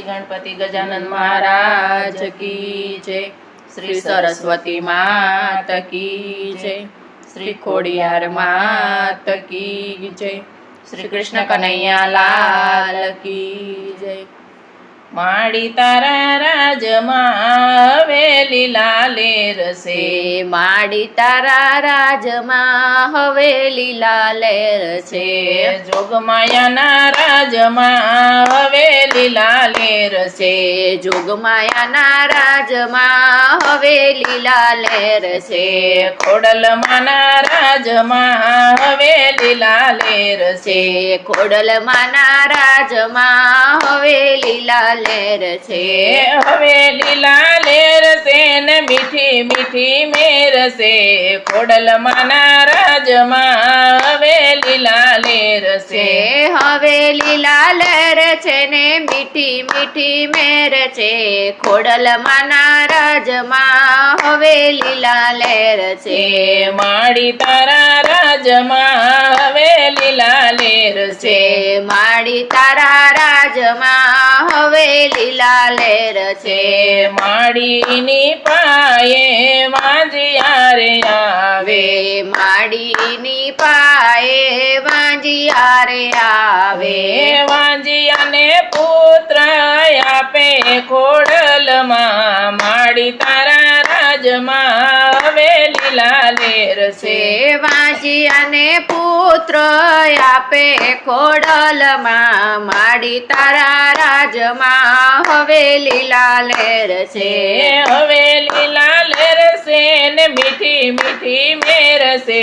श्री गणपति गजानन महाराज की जय। श्री सरस्वती मात की जय। श्री खोडियार मात की जय। श्री कृष्ण कन्हैया लाल की जय। माड़ी तारा राजमा हवेली लालेर से, माड़ी तारा राजमा हवेली लालेर से, जोगमायाना राजमा हवेली लालेर से, जोगमायाना राजमा हवेली लालेर से, खोडलमाना राजमा हवेली लालेर से, खोडलमाना राजमा हवेली लालेर से, हवेली लालेर से न मीठी मीठी मेर से, खोडलमाना राजमा हवेली लालेर से, हवेली लालेर से ने मीठी मीठी मेर से, खोडलमाना राजमा हवेली लालेर से, माड़ी तारा राजमा हवेली लालेर से, माड़ी तारा राजमा हवेली लालेर से, माड़ीनी पाये वांजिया रे आवे, माड़ीनी पाये वांजिया रे आवे, वांजिया ने पुत्र आपे खोडलमा, माड़ी तारा राजमा हवेली लालेर से, वांजिया ने पुत्र आपे खोडलमा, माड़ी तारा राजमा हवेली लालेर से, हवेली लालेर से ने मीठी मीठी मेर से,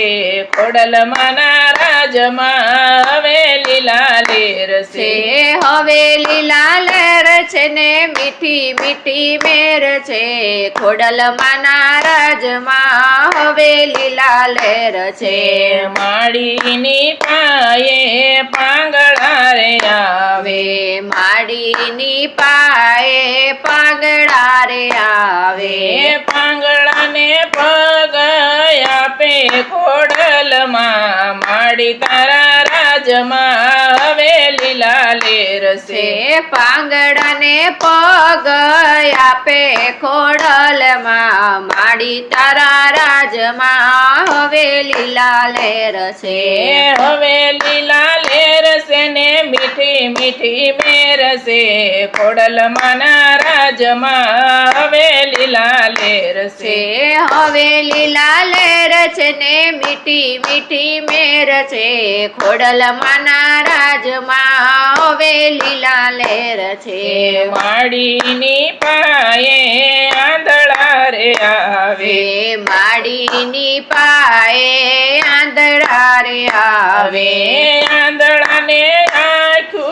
खोडलमाना राजमा हवेली लालेर से, हवेली लालेर से ने मीठी मीठी मेर से, खोडलमाना राजमा हवेली लालेर से, माड़ीनी पाये पांगड़ा रे आवे, माड़ीनी पाये पांगड़ा रे आवे, पांगड़ा ने पग आपे खोडलमा, माड़ी तारा राजमा हवेली लालेर से, पांगड़ा ने पग आपे खोडलमा, माड़ी तारा राजमा हवेली लालेर से, हवेली लालेर से ने मीठी मीठी मेर से, खोडलमाना राजमा हवेली लालेर से, हवेली लालेर से ने मीठी मीठी मेर से, खोडलमाना राजमा हवेली लालेर से, माड़ीनी पाये आंधळा रे आवे, माड़ीनी पाये आंधळा रे आवे, आंधळा ने आँखू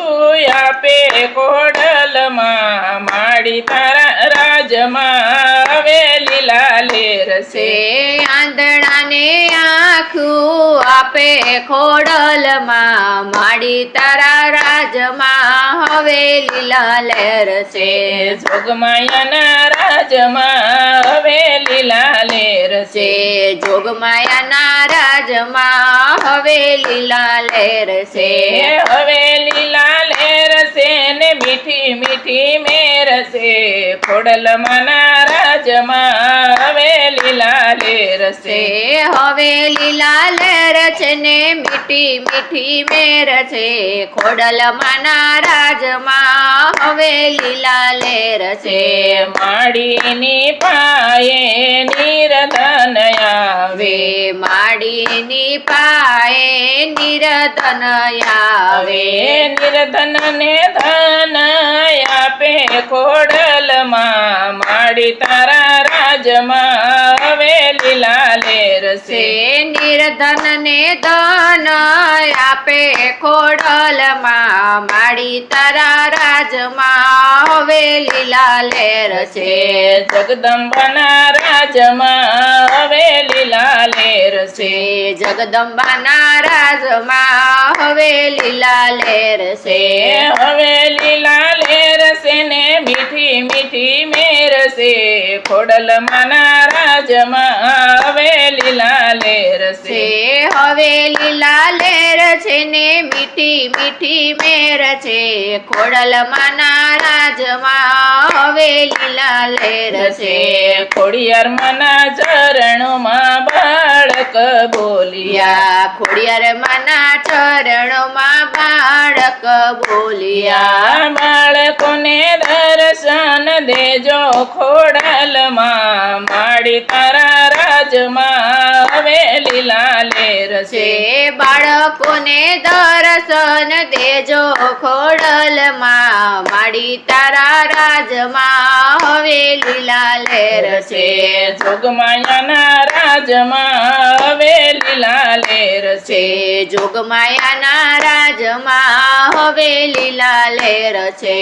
आपे खोडलमा, माड़ी तारा राजमा हवेली लालेर से, आंधळा ने आँखू आपे खोडलमा, माड़ी तारा राजमा हवेली लालेर से, जोगमायाना राजमा हवेली लालेर से, जोगमायाना राजमा हवेली लालेर से, हवेली लालेर से ने मीठी मीठी मेर से, खोडलमाना राजमा हवेली लालेर से, हवेली लालेर से ने मीठी मीठी मेर से, खोडलमाना राजमा हवेली लालेर से, माड़ीनी पाये निरधन आवे, माड़ीनी पाये निरधन आवे, निर्धन ने धन आपे खोडलमा, माड़ी तारा राजमा हवेली लालेर से, निर्धन ने धन आपे खोडलमा, माड़ी तारा राजमा हवेली लालेर से, जगदम्बाना राजमा हवेली लालेर से, जगदम्बाना राजमा हवेली लालेर से, हवेली लालेर से ने मीठी मीठी मेर से, ખોડલમાંના રાજમાં હવે લીલા લેર છે. હવે લીલા લેર છે ને મીઠી મીઠી મેર છે. ખોડલમાંના રાજમાં હવે લીલા લેર છે. ખોડિયારમાંના ચરણોમાં બાળક બોલિયા. ખોડિયારમાંના ચરણોમાં બાળક બોલિયા. બાળકોને દર્શન દેજો ખોડલમાં માડી તારા રાજમાં હવે લીલા લેર છે. બાળકોને દર્શન દેજો ખોડલમાં માડી તારા રાજમાં હવે લીલા લેર છે. જોગમાયાના રાજમાં હવે લીલા લેર છે. જોગમાયાના રાજમાં હવે લીલા લેર છે.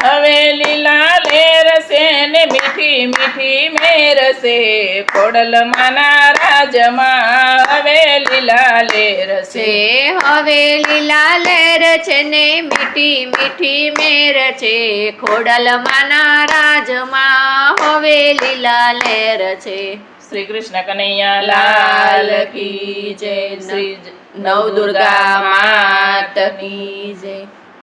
હવે લીલા લેર છે ને મીઠી મીઠી મેર છે. ખોડલમાંના રાજમાં હવે લીલા લેર છે. હવે લીલા લેર છે ને મીઠી મીઠી મેર છે. ખોડલમાંના રાજમાં હવે લીલા લેર છે. શ્રી કૃષ્ણ કનૈયા લાલ કી જય. શ્રી નવદુર્ગા માતની જય.